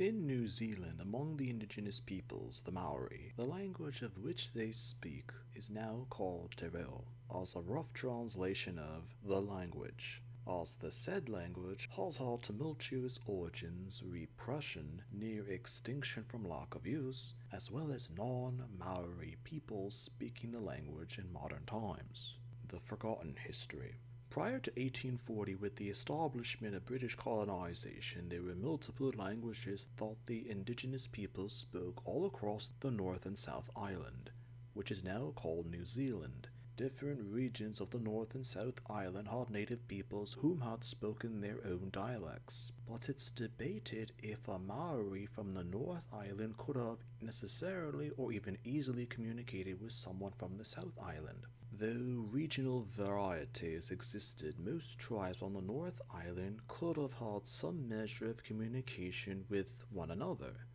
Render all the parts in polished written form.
Within New Zealand, among the indigenous peoples, the Māori, the language of which they speak is now called Te Reo, as a rough translation of the language, as the said language has had tumultuous origins, repression, near extinction from lack of use, as well as non-Maori peoples speaking the language in modern times. The Forgotten History. Prior to 1840, with the establishment of British colonization, there were multiple languages that the indigenous peoples spoke all across the North and South Island, which is now called New Zealand. Different regions of the North and South Island had native peoples whom had spoken their own dialects, but it's debated if a Maori from the North Island could have necessarily or even easily communicated with someone from the South Island. Though regional varieties existed, most tribes on the North Island could have had some measure of communication with one another,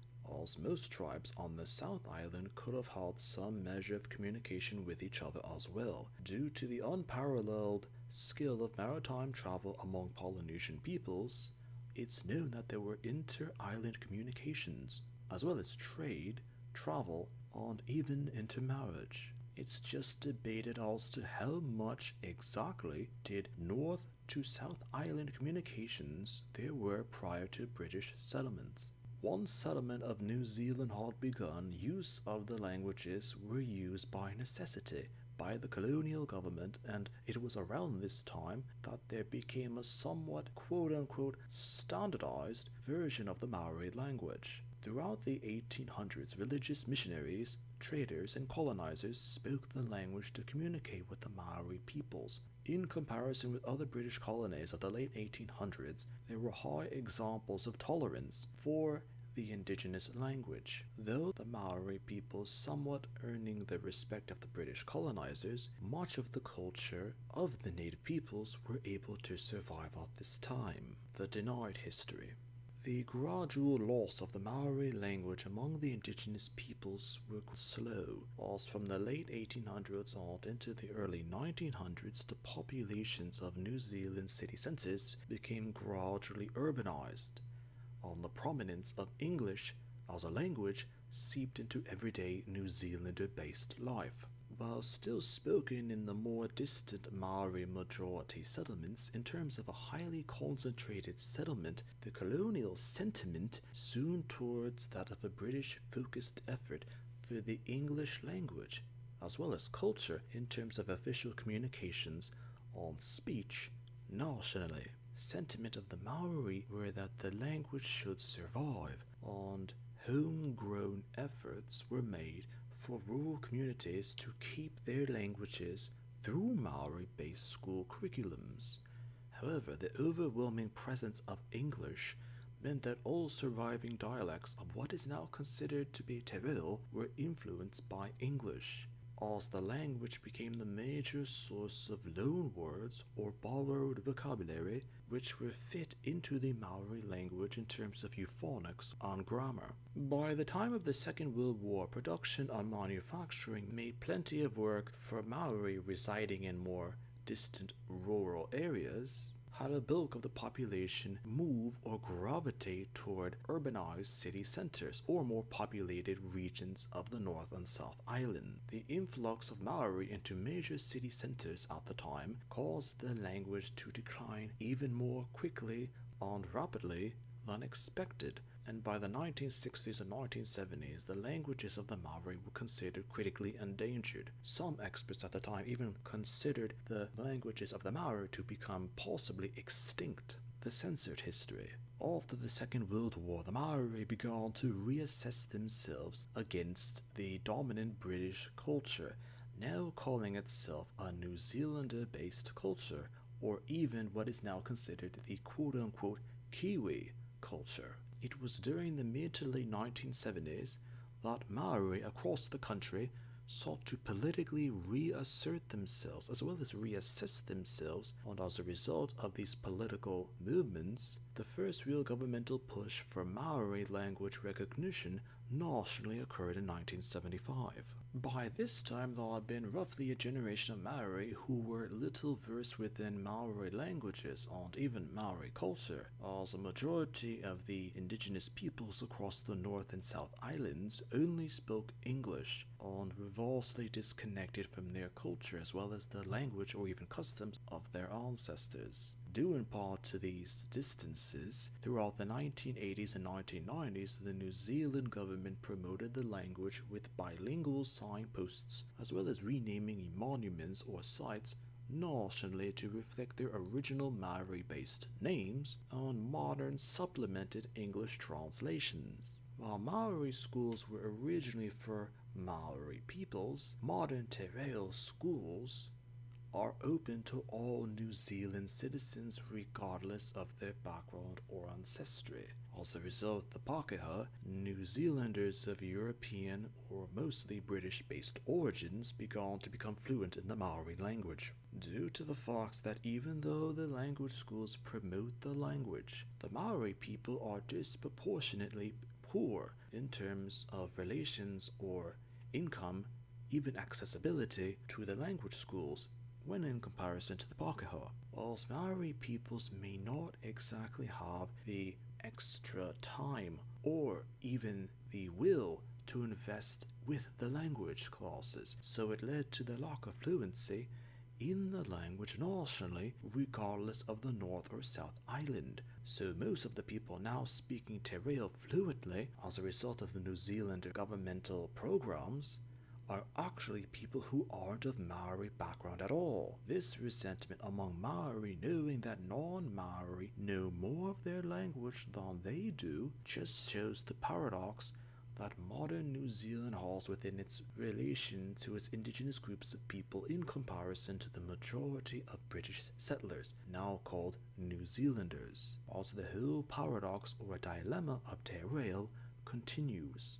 as most tribes on the South Island could have had some measure of communication with each other as well, due to the unparalleled skill of maritime travel among Polynesian peoples. It's known that there were inter-island communications, as well as trade, travel, and even intermarriage. It's just debated as to how much exactly did North to South Island communications there were prior to British settlements. Once settlement of New Zealand had begun, use of the languages were used by necessity by the colonial government, and it was around this time that there became a somewhat quote-unquote standardized version of the Maori language. Throughout the 1800s, religious missionaries, traders, and colonizers spoke the language to communicate with the Maori peoples. In comparison with other British colonies of the late 1800s, there were high examples of tolerance for the indigenous language. Though the Maori peoples somewhat earning the respect of the British colonizers, much of the culture of the native peoples were able to survive at this time. The denied history. The gradual loss of the Maori language among the indigenous peoples was slow, as from the late 1800s on into the early 1900s, the populations of New Zealand city centres became gradually urbanized, and the prominence of English as a language seeped into everyday New Zealander-based life. While still spoken in the more distant Maori majority settlements in terms of a highly concentrated settlement, the colonial sentiment soon towards that of a British-focused effort for the English language, as well as culture in terms of official communications on speech nationally. Sentiment of the Maori were that the language should survive, and homegrown efforts were made for rural communities to keep their languages through Maori-based school curriculums. However, the overwhelming presence of English meant that all surviving dialects of what is now considered to be Te Reo were influenced by English, as the language became the major source of loan words or borrowed vocabulary which were fit into the Maori language in terms of euphonics and grammar. By the time of the Second World War, production and manufacturing made plenty of work for Maori residing in more distant rural areas. Had a bulk of the population move or gravitate toward urbanized city centers or more populated regions of the North and South Island. The influx of Maori into major city centers at the time caused the language to decline even more quickly and rapidly than expected, and by the 1960s and 1970s, the languages of the Maori were considered critically endangered. Some experts at the time even considered the languages of the Maori to become possibly extinct. The censored history. After the Second World War, the Maori began to reassess themselves against the dominant British culture, now calling itself a New Zealander-based culture, or even what is now considered the quote-unquote Kiwi culture. It was during the mid to late 1970s that Maori across the country sought to politically reassert themselves as well as reassess themselves, and as a result of these political movements, the first real governmental push for Maori language recognition nationally occurred in 1975. By this time, there had been roughly a generation of Maori who were little versed within Maori languages and even Maori culture, as a majority of the indigenous peoples across the North and South Islands only spoke English and were vastly disconnected from their culture as well as the language or even customs of their ancestors. Due in part to these distances, throughout the 1980s and 1990s, the New Zealand government promoted the language with bilingual signposts, as well as renaming monuments or sites nationally to reflect their original Maori-based names and modern supplemented English translations. While Maori schools were originally for Maori peoples, modern Te Reo schools are open to all New Zealand citizens regardless of their background or ancestry. As a result, the Pākehā, New Zealanders of European or mostly British-based origins, began to become fluent in the Maori language. Due to the fact that even though the language schools promote the language, the Maori people are disproportionately poor in terms of relations or income, even accessibility to the language schools when in comparison to the Pākehā. Whilst Maori peoples may not exactly have the extra time or even the will to invest with the language classes, so it led to the lack of fluency in the language nationally, regardless of the North or South Island. So most of the people now speaking Te Reo fluently as a result of the New Zealand governmental programs are actually people who aren't of Maori background at all. This resentment among Maori, knowing that non-Maori know more of their language than they do, just shows the paradox that modern New Zealand has within its relation to its indigenous groups of people in comparison to the majority of British settlers, now called New Zealanders. Also, the whole paradox or dilemma of Te Reo continues.